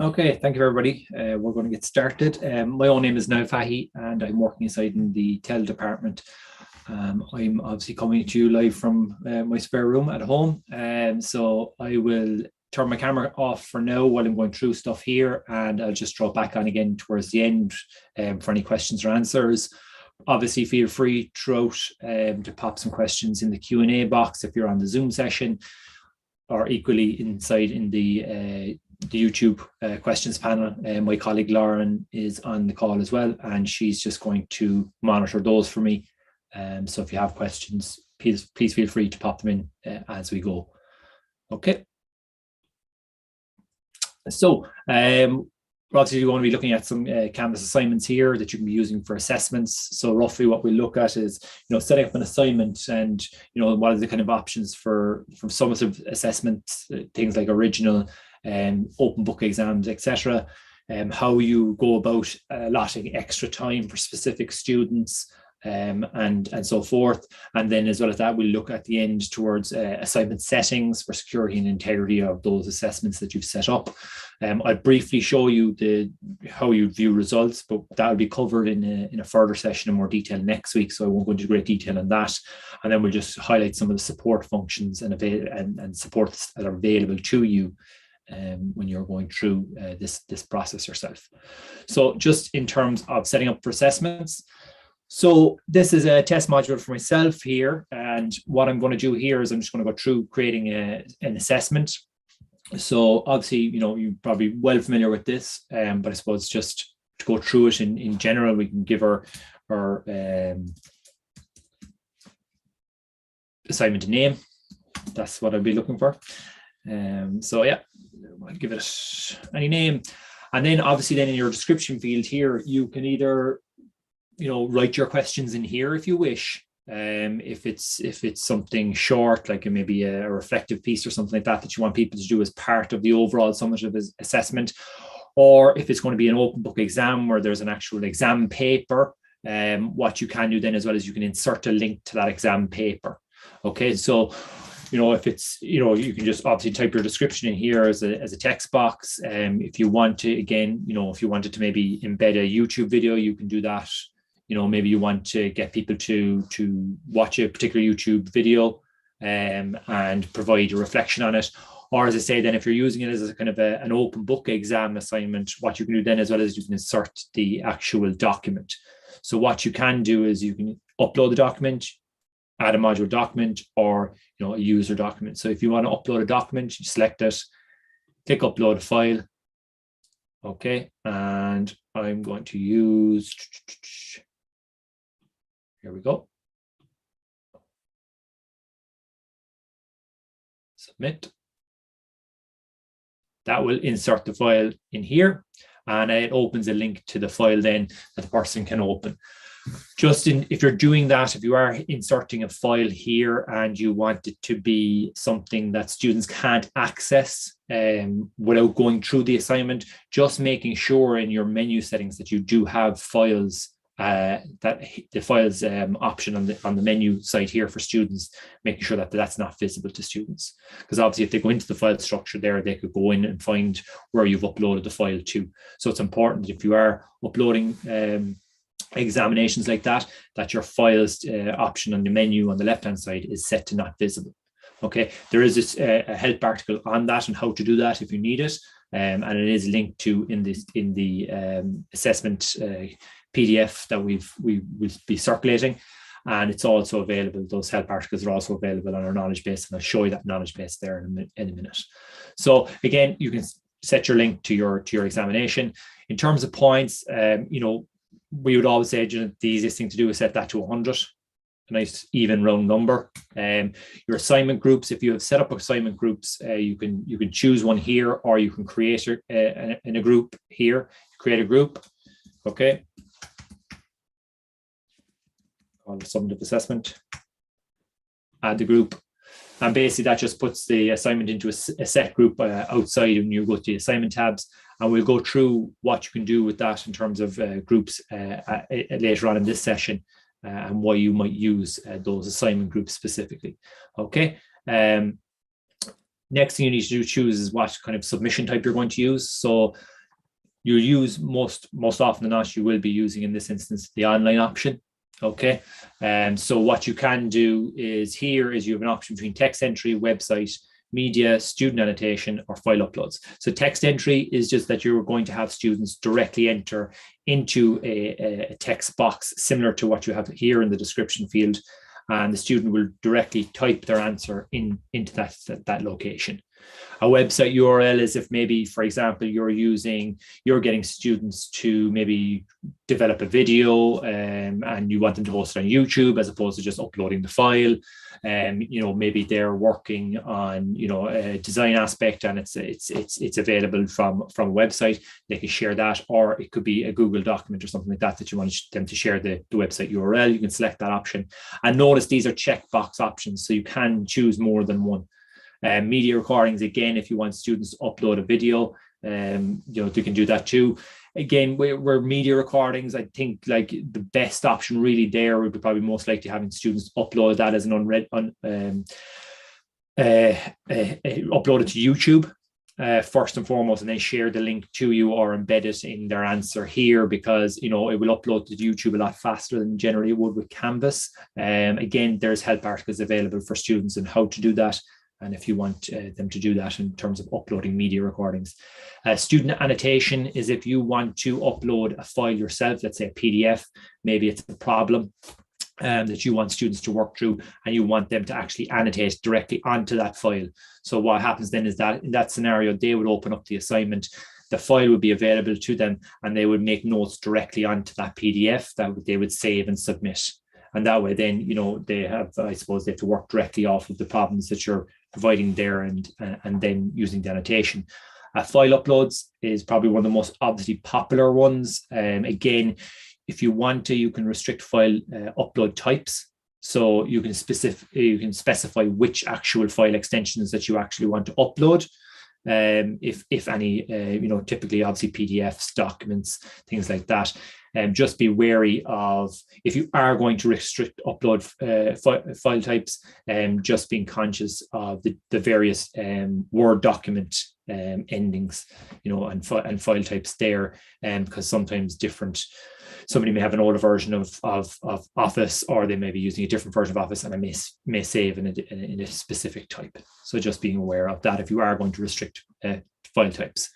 Okay, thank you everybody. We're going to get started. My own name is Niall Fahy and I'm working inside in the TEL department. I'm obviously coming to you live from my spare room at home. So I will turn my camera off for now while I'm going through stuff here, and I'll just draw it back on again towards the end for any questions or answers. Obviously, feel free throughout to pop some questions in the Q&A box if you're on the Zoom session, or equally inside in the YouTube questions panel. My colleague Lauren is on the call as well, and she's just going to monitor those for me. So if you have questions, please feel free to pop them in as we go. Okay. So obviously you want to be looking at some Canvas assignments here that you can be using for assessments. So roughly what we look at is, setting up an assignment and, what are the kind of options for summative assessments, things like original and open book exams, etc. How you go about allotting extra time for specific students, and so forth. And then as well as that, we'll look at the end towards assignment settings for security and integrity of those assessments that you've set up. I'll briefly show you how you view results, but that will be covered in a further session in more detail next week, so I won't go into great detail on that. And then we'll just highlight some of the support functions and supports that are available to you when you're going through this process yourself. So just in terms of setting up for assessments, so this is a test module for myself here, and what I'm going to do here is I'm just going to go through creating an assessment. So obviously, you're probably well familiar with this, but I suppose just to go through it in general, we can give our assignment a name. That's what I'll be looking for. So yeah, I'll give it any name. And then obviously then in your description field here, you can either write your questions in here if you wish. If it's something short, like maybe a reflective piece or something like that you want people to do as part of the overall summative assessment, or if it's going to be an open book exam where there's an actual exam paper, what you can do then as well is you can insert a link to that exam paper. Okay, so if it's, you can just obviously type your description in here as a text box. If you want to, again, if you wanted to maybe embed a YouTube video, you can do that. Maybe you want to get people to watch a particular YouTube video and provide a reflection on it. Or as I say, then if you're using it as a kind of an open book exam assignment, what you can do then as well is you can insert the actual document. So what you can do is you can upload the document, add a module document, or a user document. So if you want to upload a document, you select it, click upload a file. Okay, and I'm going to use, here we go. Submit. That will insert the file in here, and it opens a link to the file then that the person can open. If you're doing that, if you are inserting a file here and you want it to be something that students can't access without going through the assignment, just making sure in your menu settings that you do have files, that the files option on the menu side here for students, making sure that that's not visible to students. Because obviously if they go into the file structure there, they could go in and find where you've uploaded the file to. So it's important that if you are uploading examinations like that your files option on the menu on the left hand side is set to not visible. Okay, there is this a help article on that and how to do that if you need it, and it is linked to in the assessment PDF that we will be circulating, and it's also available. Those help articles are also available on our knowledge base, and I'll show you that knowledge base there in a minute. So again, you can set your link to your examination. In terms of points, we would always say the easiest thing to do is set that to 100, a nice even round number. Your assignment groups, if you have set up assignment groups, you can choose one here, or you can create in a group here. Create a group, okay. Call it summative assessment. Add the group, and basically that just puts the assignment into a set group outside when you go to the assignment tabs. And we'll go through what you can do with that in terms of groups later on in this session, and why you might use those assignment groups specifically. Okay. Next thing you need to choose is what kind of submission type you're going to use. So you use most often than not, you will be using in this instance the online option. Okay. And so what you can do is you have an option between text entry, website, media, student annotation, or file uploads. So text entry is just that you're going to have students directly enter into a text box similar to what you have here in the description field, and the student will directly type their answer into that location. A website URL is if maybe, for example, you're getting students to maybe develop a video and you want them to post it on YouTube as opposed to just uploading the file. Maybe they're working on, a design aspect and it's available from a website. They can share that, or it could be a Google document or something like that you want them to share the website URL. You can select that option. And notice these are checkbox options, so you can choose more than one. Media recordings, again, if you want students to upload a video, they can do that too. Again, where media recordings, I think like the best option really there would be probably most likely having students upload that as an upload it to YouTube first and foremost, and then share the link to you or embed it in their answer here, because it will upload to YouTube a lot faster than generally it would with Canvas. Again, there's help articles available for students on how to do that, and if you want them to do that in terms of uploading media recordings. Student annotation is if you want to upload a file yourself, let's say a PDF, maybe it's a problem that you want students to work through, and you want them to actually annotate directly onto that file. So what happens then is that in that scenario, they would open up the assignment, the file would be available to them, and they would make notes directly onto that PDF that they would save and submit. And that way then, they have to work directly off of the problems that you're providing there and then using the annotation. File uploads is probably one of the most obviously popular ones. Again, if you want to, you can restrict file upload types. So you can specify which actual file extensions that you actually want to upload. If any, typically obviously PDFs, documents, things like that. Just be wary of, if you are going to restrict upload file types, just being conscious of the various Word document endings, and file types there, because sometimes somebody may have an older version of Office, or they may be using a different version of Office, and it may save in a specific type. So just being aware of that if you are going to restrict file types.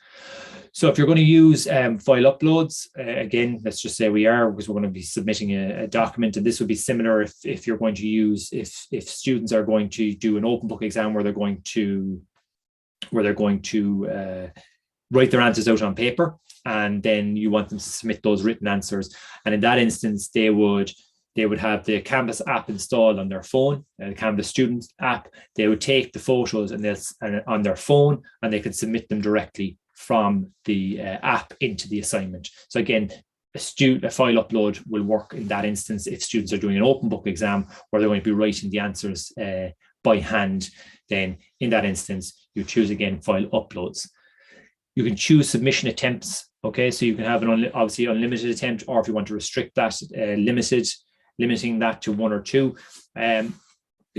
So if you're going to use file uploads, again, let's just say we are, because we're going to be submitting a document, and this would be similar if you're going to use, if students are going to do an open book exam where they're going to write their answers out on paper, and then you want them to submit those written answers. And in that instance, they would have the Canvas app installed on their phone, the Canvas student app. They would take the photos and on their phone, and they could submit them directly from the app into the assignment. So again, a file upload will work in that instance if students are doing an open book exam where they're going to be writing the answers by hand. Then in that instance, you choose again file uploads. You can choose submission attempts. Okay, so you can have obviously unlimited attempt, or if you want to restrict that, limiting that to one or two.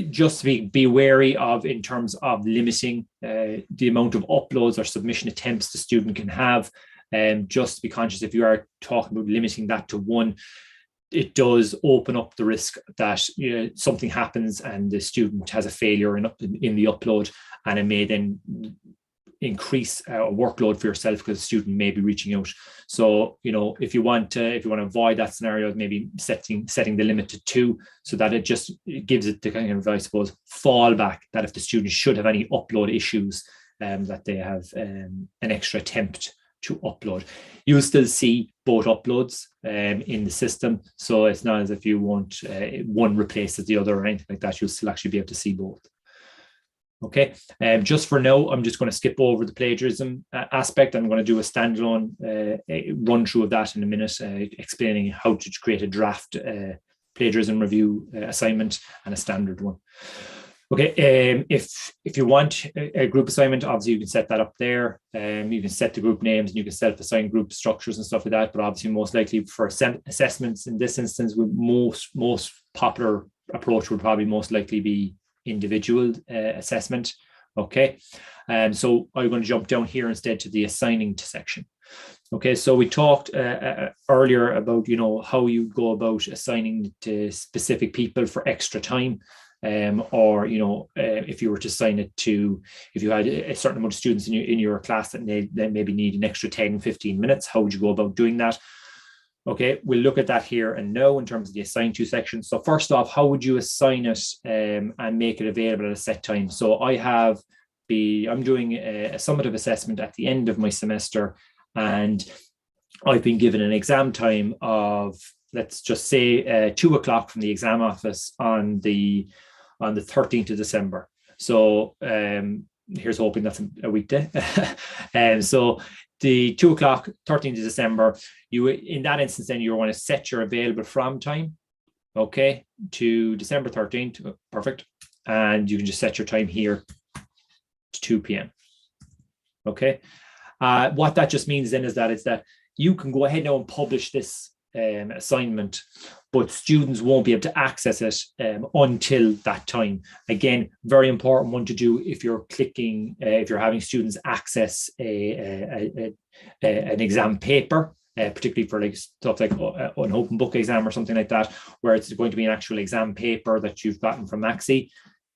Just to be wary of, in terms of limiting the amount of uploads or submission attempts the student can have. Just to be conscious, if you are talking about limiting that to one, it does open up the risk that something happens and the student has a failure in the upload, and it may then increase a workload for yourself because the student may be reaching out. So if you want to avoid that scenario, maybe setting the limit to 2, so that it gives it the kind of, I suppose, fallback that if the student should have any upload issues, that they have an extra attempt to upload. You'll still see both uploads in the system, so it's not as if you want one replaces the other or anything like that. You'll still actually be able to see both. Okay, just for now, I'm just going to skip over the plagiarism aspect. I'm going to do a standalone run through of that in a minute, explaining how to create a draft plagiarism review assignment and a standard one. Okay, if you want a group assignment, obviously you can set that up there. You can set the group names and you can self-assign group structures and stuff like that. But obviously, most likely for assessments in this instance, most popular approach would probably most likely be individual assessment. Okay, so I'm going to jump down here instead to the assigning to section. Okay, so we talked earlier about, how you go about assigning to specific people for extra time. Or if you were to assign it to, if you had a certain amount of students in your class that maybe need an extra 10-15 minutes, how would you go about doing that? Okay, we'll look at that here and now in terms of the assign to section. So first off, how would you assign it and make it available at a set time? So I'm doing a summative assessment at the end of my semester, and I've been given an exam time of, let's just say, 2 o'clock from the exam office on the 13th of December. So here's hoping that's a weekday. And so the 2 o'clock, 13th of December, in that instance, then you want to set your available from time, okay, to December 13th. Perfect. And you can just set your time here to 2 p.m. Okay. What that just means then is that you can go ahead now and publish this assignment, but students won't be able to access it until that time. Again, very important one to do if you're having students access an exam paper, particularly for like stuff like an open book exam or something like that, where it's going to be an actual exam paper that you've gotten from Maxi.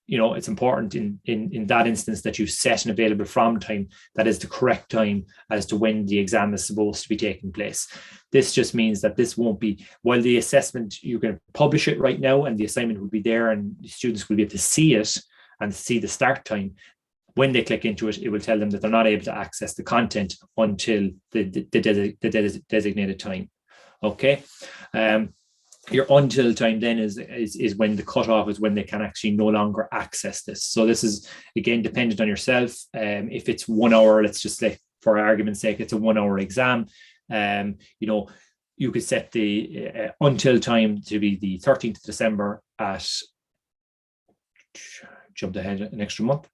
It's important in that instance that you set an available from time that is the correct time as to when the exam is supposed to be taking place. This just means that this won't be, while the assessment, you can publish it right now and the assignment will be there and the students will be able to see it and see the start time. When they click into it, it will tell them that they're not able to access the content until the designated time. Okay. Your until time then is when the cutoff is when they can actually no longer access this. So this is, again, dependent on yourself. If it's 1 hour, let's just say for argument's sake, it's a 1 hour exam. You could set the until time to be the 13th of December at, jumped ahead an extra month.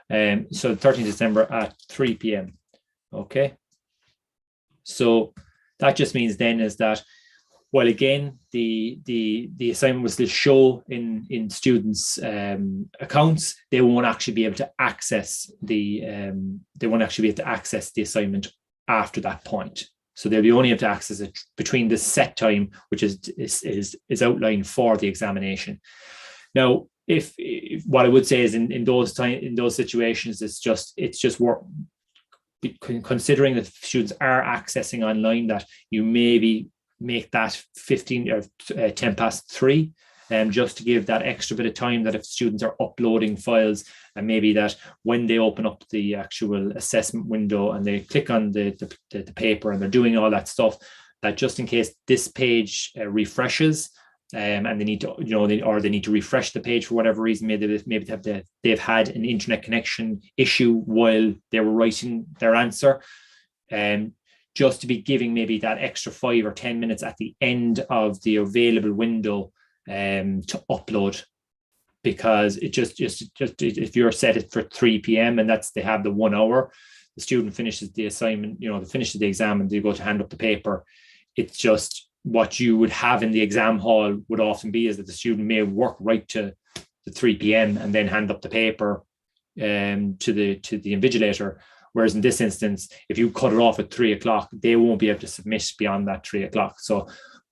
So 13th of December at 3 p.m. Okay. So that just means then is that, well, again, the assignment was to show in students' accounts, they won't actually be able to access the assignment after that point. So they'll be only able to access it between the set time, which is outlined for the examination. Now, if what I would say is in those situations, it's just worth considering that students are accessing online, that you maybe make that 15 or 10 past 3, just to give that extra bit of time that if students are uploading files, and maybe that when they open up the actual assessment window and they click on the paper and they're doing all that stuff, that just in case this page refreshes, and they need to, they need to refresh the page for whatever reason, maybe they've had an internet connection issue while they were writing their answer, just to be giving maybe that extra 5 or 10 minutes at the end of the available window to upload, because it just if you're set it for 3 p.m. and they have the 1 hour, the student finishes the assignment, they finishes the exam and they go to hand up the paper. It's just what you would have in the exam hall would often be is that the student may work right to the 3 p.m. and then hand up the paper to the invigilator. Whereas in this instance, if you cut it off at 3 o'clock, they won't be able to submit beyond that 3 o'clock. So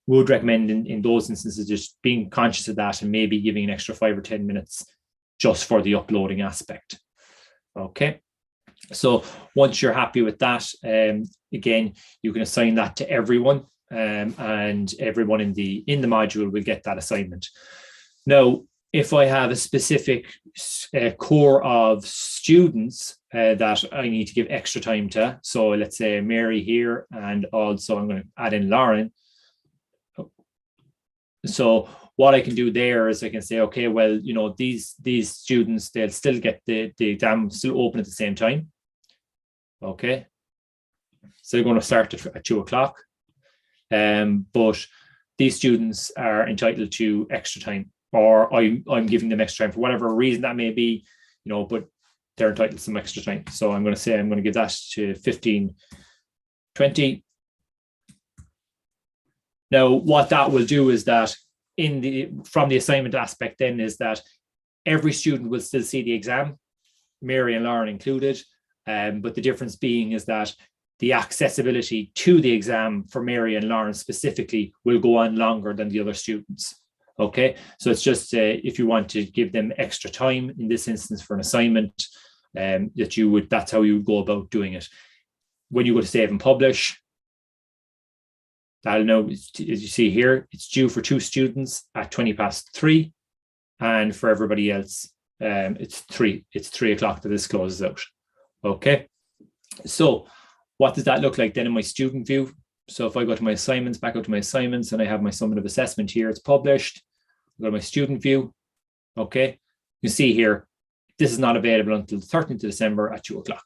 we would recommend in those instances just being conscious of that and maybe giving an extra 5 or 10 minutes just for the uploading aspect. Okay. So once you're happy with that, again, you can assign that to everyone, and everyone in the module will get that assignment. Now, if I have a specific core of students that I need to give extra time to, so let's say Mary here, and also I'm going to add in Lauren. So what I can do there is I can say, okay, well, these students, they'll still get the exam still open at the same time. Okay. So they're going to start at 2 o'clock. But these students are entitled to extra time, or I'm giving them extra time for whatever reason that may be, but they're entitled to some extra time. So I'm going to say I'm going to give that to 15:20. Now, what that will do is that from the assignment aspect then is that every student will still see the exam. Mary and Lauren included, but the difference being is that the accessibility to the exam for Mary and Lauren specifically will go on longer than the other students. Okay, so it's just if you want to give them extra time in this instance for an assignment, that's how you would go about doing it. When you go to save and publish, that'll know, as you see here, it's due for 2 students at 3:20, and for everybody else, it's 3 o'clock that this closes out. Okay, so what does that look like then in my student view? So if I go to my assignments, back out to my assignments, and I have my summative assessment here, it's published. I go to my student view. Okay, you see here, this is not available until the 13th of December at 2 o'clock.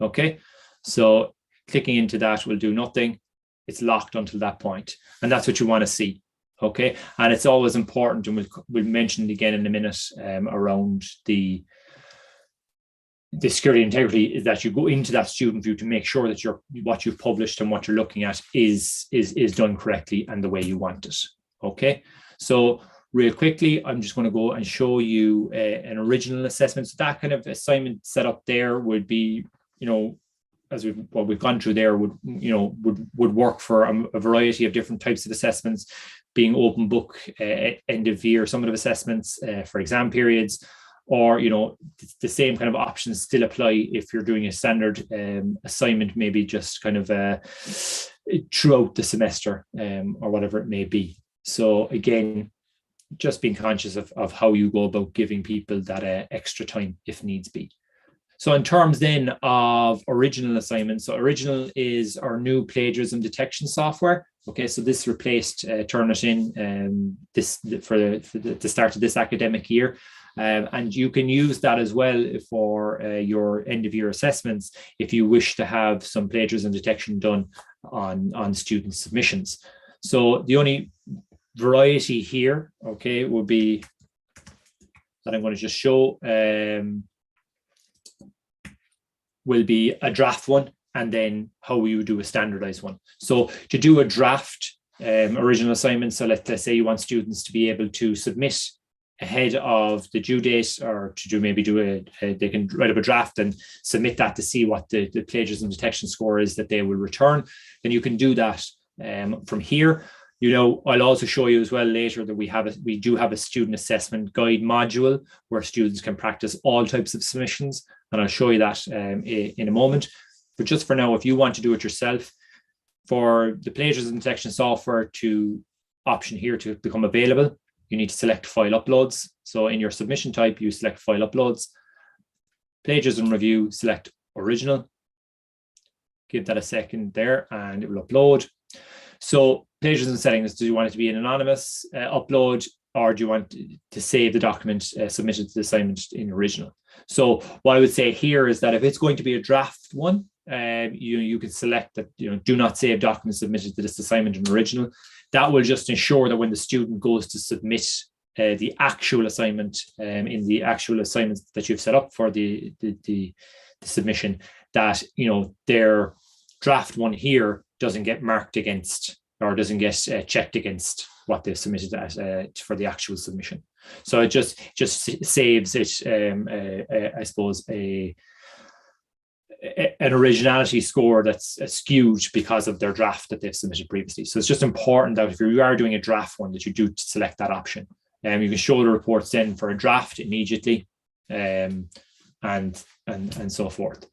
Okay, so clicking into that will do nothing. It's locked until that point, and that's what you want to see. Okay, and it's always important, and we'll mention it again in a minute around the security integrity, is that you go into that student view to make sure that what you've published and what you're looking at is done correctly and the way you want it. Okay, so real quickly, I'm just going to go and show you an original assessment. So that kind of assignment set up there would be, as what we've gone through there would work for a variety of different types of assessments, being open book, end of year summative assessments for exam periods, or the same kind of options still apply if you're doing a standard assignment, maybe just kind of throughout the semester or whatever it may be. So again, just being conscious of how you go about giving people that extra time if needs be. So in terms then of original assignments, so original is our new plagiarism detection software. Okay, so this replaced Turnitin for the start of this academic year. And you can use that as well for your end of year assessments if you wish to have some plagiarism detection done on student submissions. So the only variety here, okay, would be that I'm going to just show will be a draft one, and then how you do a standardized one. So to do a draft original assignment, so let's say you want students to be able to submit ahead of the due date, or to they can write up a draft and submit that to see what the plagiarism detection score is that they will return. Then you can do that from here. I'll also show you as well later that we do have a student assessment guide module where students can practice all types of submissions, and I'll show you that in a moment. But just for now, if you want to do it yourself, for the plagiarism detection software option here to become available, you need to select file uploads. So in your submission type, you select file uploads. Plagiarism review, select original. Give that a second there and it will upload. So plagiarism settings, do you want it to be an anonymous upload, or do you want to save the document submitted to the assignment in original? So what I would say here is that if it's going to be a draft one, you can select that, do not save documents submitted to this assignment in original. That will just ensure that when the student goes to submit the actual assignment in the actual assignments that you've set up for the submission, that their draft one here doesn't get marked against or doesn't get checked against what they've submitted for the actual submission. So it just saves it, I suppose, an originality score that's skewed because of their draft that they've submitted previously. So it's just important that if you are doing a draft one, that you do select that option. You can show the reports then for a draft immediately, and so forth.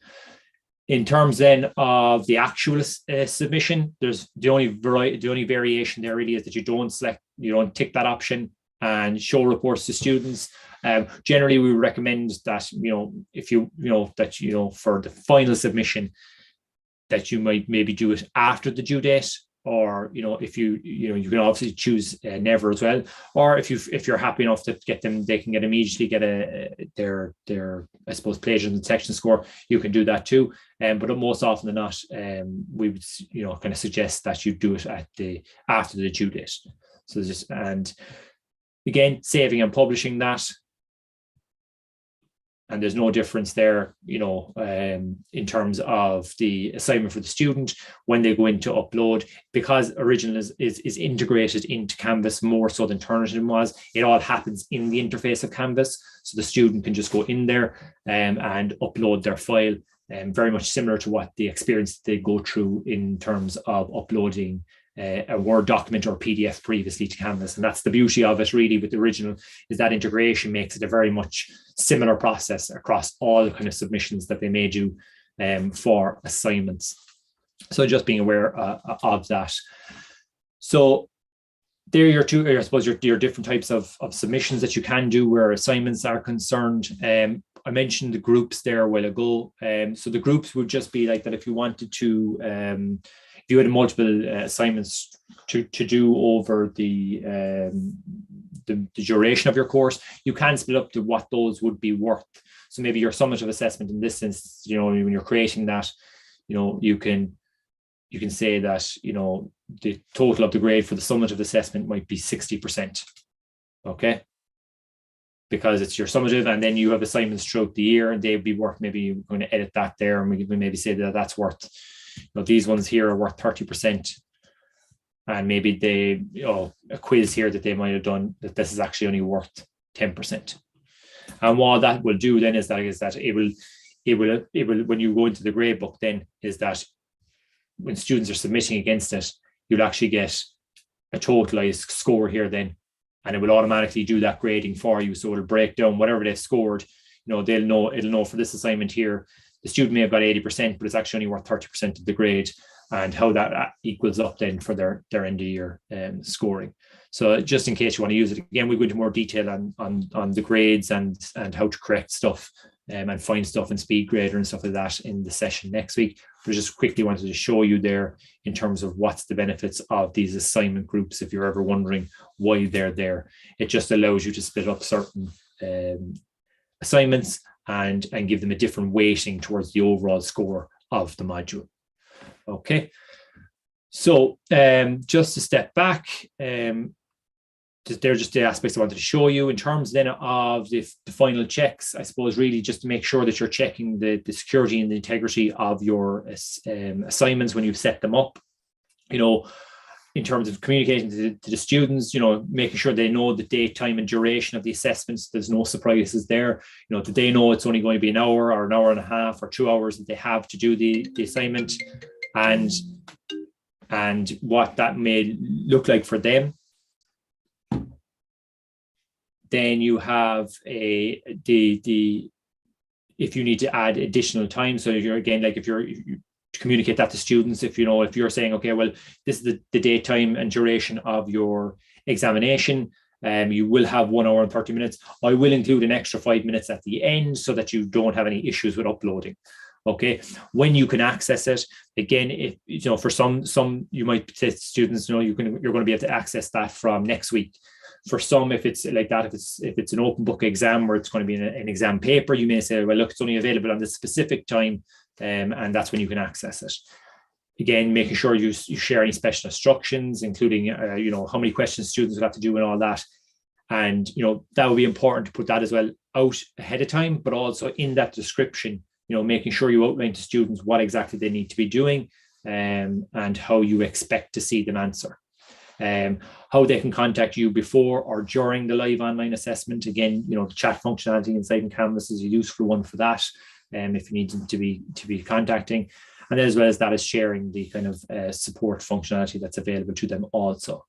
In terms then of the actual submission, there's the only variation there really is that you don't tick that option and show reports to students. Generally, we recommend that for the final submission, that you might maybe do it after the due date, or if you can obviously choose never as well, or if you're happy enough to get them, they can immediately get their I suppose plagiarism detection score. You can do that too, but most often than not, we would kind of suggest that you do it after the due date. So and again, saving and publishing that. and there's no difference there, in terms of the assignment for the student when they go in to upload, because original is integrated into Canvas more so than Turnitin was. It all happens in the interface of Canvas, so the student can just go in there and upload their file, very much similar to what the experience they go through in terms of uploading a Word document or PDF previously to Canvas. And that's the beauty of it really with the original, is that integration makes it a very much similar process across all the kind of submissions that they may do for assignments. So just being aware of that. So there are your two, I suppose, your different types of submissions that you can do where assignments are concerned. I mentioned the groups there a while ago. So the groups would just be like that if you wanted to, if you had multiple assignments to do over the duration of your course, you can split up to what those would be worth. So maybe your summative assessment in this sense, when you're creating that, you can say that, the total of the grade for the summative assessment might be 60%. Okay. Because it's your summative, and then you have assignments throughout the year, and they'd be worth, maybe you're going to edit that there, and we maybe say that that's worth, these ones here are worth 30%. And maybe they, a quiz here that they might have done, that this is actually only worth 10%. And what that will do then is that it will, when you go into the grade book then, is that when students are submitting against it, you'll actually get a totalized score here then, and it will automatically do that grading for you. So it'll break down whatever they've scored. It'll know for this assignment here, the student may have got 80%, but it's actually only worth 30% of the grade, and how that equals up then for their end of year scoring. So just in case you want to use it, again, we go into more detail on the grades and how to correct stuff and find stuff in SpeedGrader and stuff like that in the session next week. But just quickly wanted to show you there in terms of what's the benefits of these assignment groups, if you're ever wondering why they're there. It just allows you to split up certain assignments and give them a different weighting towards the overall score of the module. Okay, so just to step back, they're just the aspects I wanted to show you in terms then of the final checks. I suppose really just to make sure that you're checking the security and the integrity of your assignments when you've set them up. In terms of communicating to the students, making sure they know the date, time, and duration of the assessments. There's no surprises there. That they know it's only going to be an hour or an hour and a half or 2 hours that they have to do the assignment, and what that may look like for them. Then you have if you need to add additional time. So if you're communicate that to students, if you're saying, okay, well, this is the date, time, and duration of your examination, you will have 1 hour and 30 minutes. I will include an extra 5 minutes at the end so that you don't have any issues with uploading. Okay, when you can access it, again, if for some you might say to students, you're going to be able to access that from next week. For some, if it's like that, if it's an open book exam where it's going to be an exam paper, you may say, well, look, it's only available on this specific time, and that's when you can access it. Again, making sure you share any special instructions, including how many questions students will have to do and all that. And that would be important to put that as well out ahead of time, but also in that description, making sure you outline to students what exactly they need to be doing, and how you expect to see them answer. How they can contact you before or during the live online assessment. Again, the chat functionality inside in Canvas is a useful one for that, if you need them to be contacting. And as well as that is sharing the kind of support functionality that's available to them also.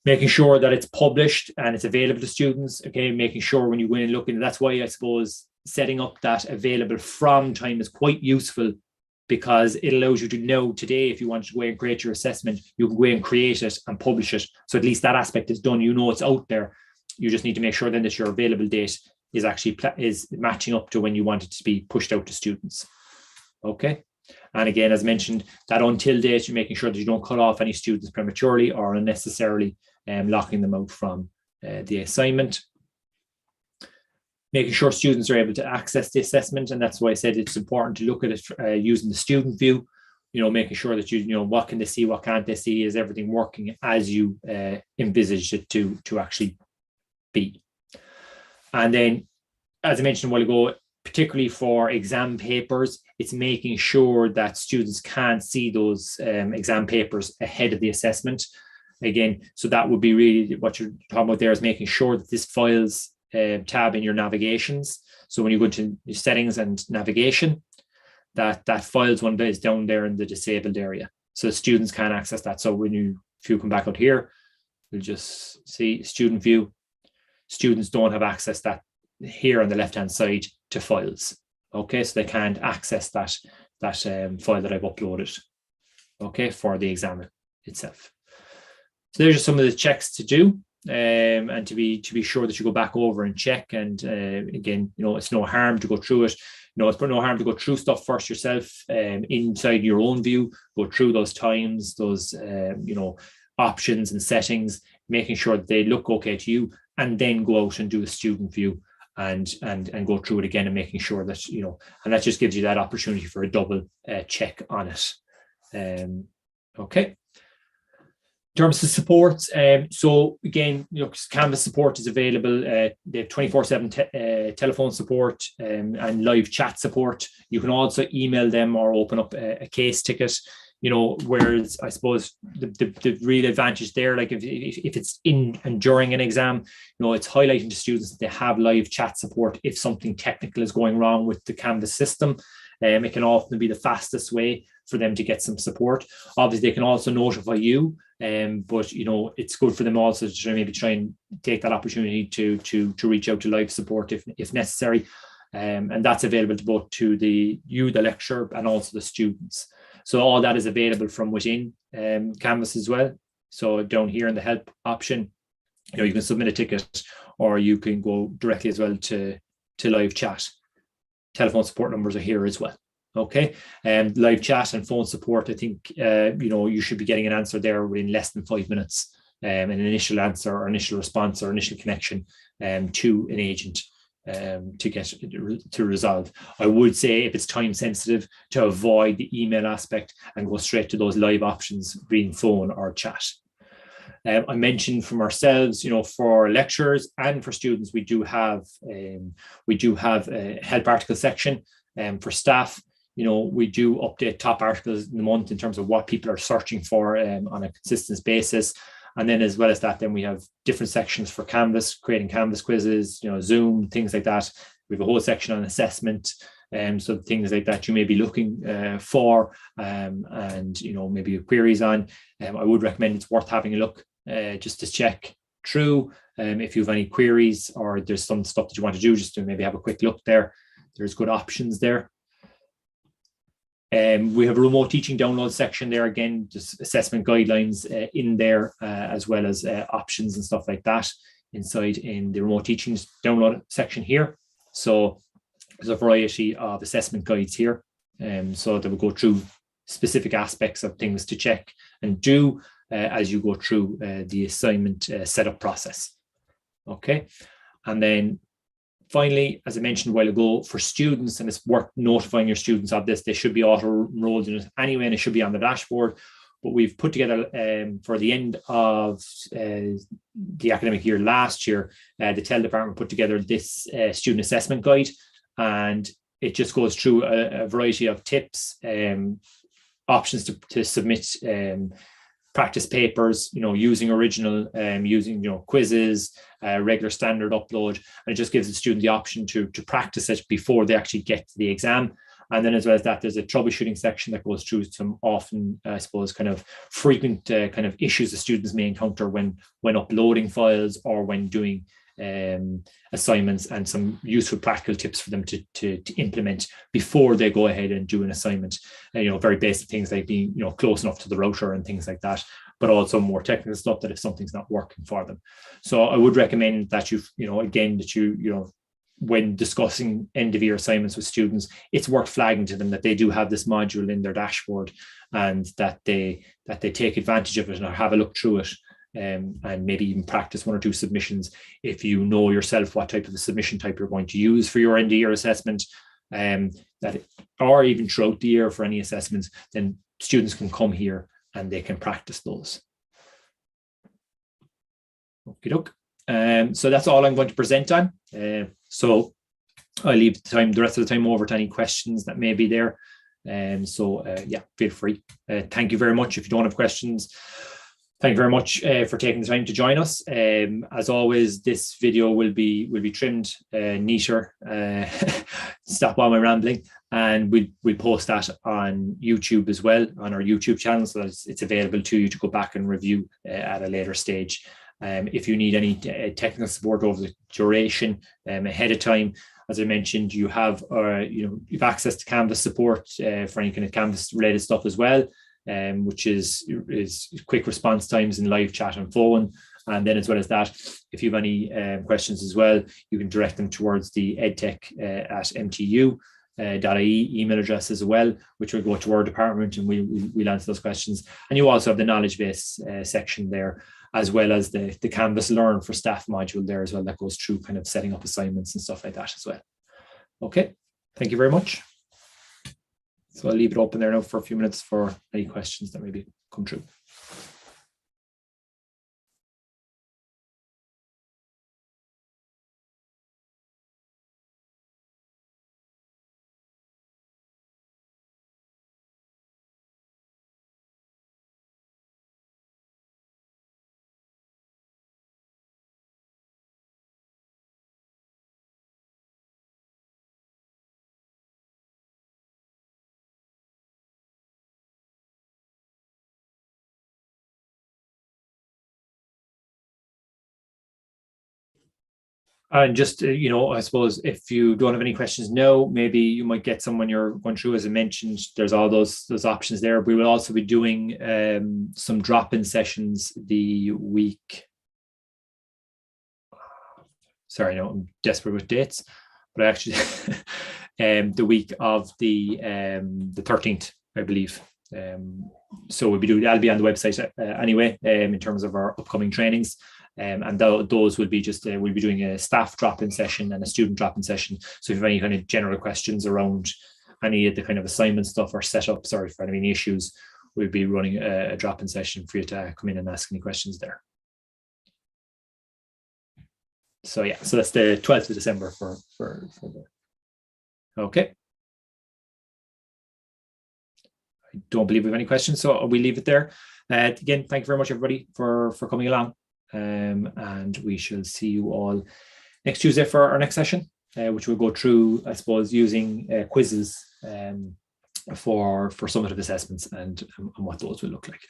Making sure that it's published and it's available to students. Okay, making sure when you go in and look in, that's why I suppose setting up that available from time is quite useful, because it allows you to know today, if you want to go and create your assessment, you can go and create it and publish it. So at least that aspect is done. It's out there. You just need to make sure then that your available date is actually matching up to when you want it to be pushed out to students. Okay. And again, as mentioned, that until date, you're making sure that you don't cut off any students prematurely or unnecessarily locking them out from the assignment. Making sure students are able to access the assessment. And that's why I said it's important to look at it using the student view, making sure that what can they see, what can't they see, is everything working as you envisaged it to actually be. And then as I mentioned a while ago, particularly for exam papers, it's making sure that students can see those exam papers ahead of the assessment. Again, so that would be really what you're talking about there, is making sure that this files tab in your navigations. So when you go to your settings and navigation, that files one is down there in the disabled area, so students can access that. So if you come back out here, you'll just see student view. Students don't have access that here on the left hand side to files. Okay, so they can't access that file that I've uploaded. Okay, for the exam itself. So there's just some of the checks to do, and to be sure that you go back over and check. And again, it's no harm to go through it. It's no harm to go through stuff first yourself, inside your own view. Go through those times, those options and settings, making sure that they look okay to you, and then go out and do a student view and go through it again, and making sure that and that just gives you that opportunity for a double check on it. Okay. In terms of support, so again, Canvas support is available. They have 24/7 telephone support and live chat support. You can also email them or open up a case ticket. Whereas I suppose the real advantage there, like if it's in and during an exam, it's highlighting to students that they have live chat support if something technical is going wrong with the Canvas system. It can often be the fastest way for them to get some support. Obviously, they can also notify you, but it's good for them also to maybe try and take that opportunity to reach out to live support if necessary, and that's available to both the lecturer, and also the students. So all that is available from within Canvas as well. So down here in the help option, you can submit a ticket, or you can go directly as well to live chat. Telephone support numbers are here as well. Okay, live chat and phone support, I think you should be getting an answer there within less than 5 minutes, an initial answer or initial response or initial connection to an agent to get to resolve. I would say, if it's time sensitive, to avoid the email aspect and go straight to those live options, being phone or chat. I mentioned from ourselves, for lecturers and for students, we do have a help article section. For staff, we do update top articles in the month in terms of what people are searching for on a consistent basis. And then as well as that, then we have different sections for Canvas, creating Canvas quizzes, Zoom, things like that. We have a whole section on assessment. So things like that you may be looking for, and maybe queries on. I would recommend it's worth having a look just to check through. If you have any queries, or there's some stuff that you want to do, just to maybe have a quick look there. There's good options there. We have a remote teaching download section there, again, just assessment guidelines in there, as well as options and stuff like that inside in the remote teaching download section here. So there's a variety of assessment guides here, so that will go through specific aspects of things to check and do as you go through the assignment setup process. Okay, and then finally, as I mentioned a while ago, for students, and it's worth notifying your students of this, they should be auto-enrolled in it anyway, and it should be on the dashboard. But we've put together for the end of the academic year last year, the TEL department put together this student assessment guide, and it just goes through a variety of tips, options to submit practice papers, using original, using quizzes, regular standard upload, and it just gives the student the option to practice it before they actually get to the exam. And then as well as that, there's a troubleshooting section that goes through some often, I suppose, kind of frequent kind of issues the students may encounter when uploading files or when doing assignments, and some useful practical tips for them to implement before they go ahead and do an assignment. Very basic things like being close enough to the router and things like that, but also more technical stuff that if something's not working for them. So I would recommend that when discussing end of year assignments with students, it's worth flagging to them that they do have this module in their dashboard, and that they take advantage of it and have a look through it. And maybe even practice 1 or 2 submissions if you know yourself what type of a submission type you're going to use for your end of year assessment, or even throughout the year for any assessments. Then students can come here and they can practice those. Okey-doke. So that's all I'm going to present on. So I'll leave the rest of the time over to any questions that may be there. Yeah, feel free. Thank you very much. If you don't have questions, thank you very much for taking the time to join us. As always, this video will be trimmed neater. Stop all my rambling, and we'll post that on YouTube as well, on our YouTube channel, so that it's available to you to go back and review at a later stage. If you need any technical support over the duration ahead of time, as I mentioned, you have you've access to Canvas support for any kind of Canvas related stuff as well, which is quick response times in live chat and phone. And then as well as that, if you have any questions as well, you can direct them towards the edtech at mtu.ie email address as well, which will go to our department, and we'll answer those questions. And you also have the knowledge base section there, as well as the Canvas Learn for Staff module there as well, that goes through kind of setting up assignments and stuff like that as well. Okay, thank you very much. So I'll leave it open there now for a few minutes for any questions that maybe come through. And just, I suppose if you don't have any questions now, maybe you might get someone you're going through. As I mentioned, there's all those options there. We will also be doing some drop-in sessions the week. Sorry, no, I'm desperate with dates, but actually the week of the 13th, I believe. So that'll be on the website anyway, in terms of our upcoming trainings. And those will be just we'll be doing a staff drop-in session and a student drop-in session. So if you have any kind of general questions around any of the kind of assignment stuff or setups, or if you have any issues, we'll be running a drop-in session for you to come in and ask any questions there. So yeah, so that's the 12th of December for the. Okay. I don't believe we have any questions, so we leave it there. Again, thank you very much, everybody, for coming along. And we shall see you all next Tuesday for our next session, which will go through, I suppose, using quizzes for summative assessments and what those will look like.